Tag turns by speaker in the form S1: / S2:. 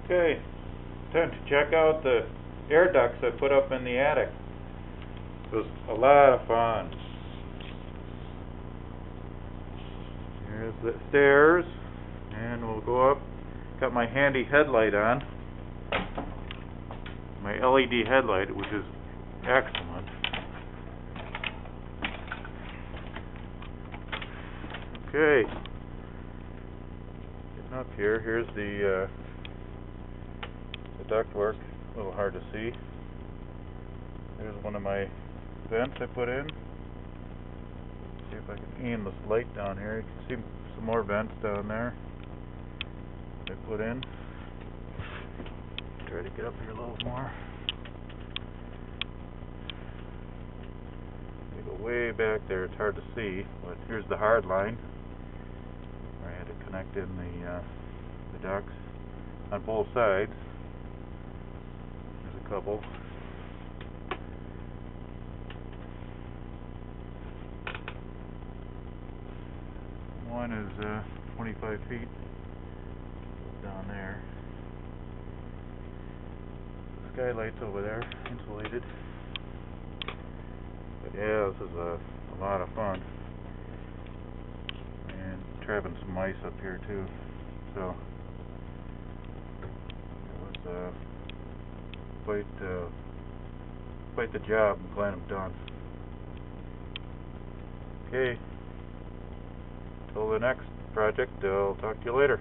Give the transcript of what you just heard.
S1: Okay, time to check out the air ducts I put up in the attic. It was a lot of fun. Here's the stairs, and we'll go up. Got my handy headlight on, my LED headlight, which is excellent. Okay, getting up here. Here's the ductwork. A little hard to see. There's one of my vents I put in. See if I can aim this light down here. You can see some more vents down there I put in. Try to get up here a little more. They go way back there. It's hard to see, but here's the hard line where I had to connect in the ducts on both sides. There's a couple. One is 25 feet down there. The skylight's over there, insulated. But yeah, this is a lot of fun. And trapping some mice up here too. So it was quite the job. I'm glad I'm done. Okay. Till the next project, I'll talk to you later.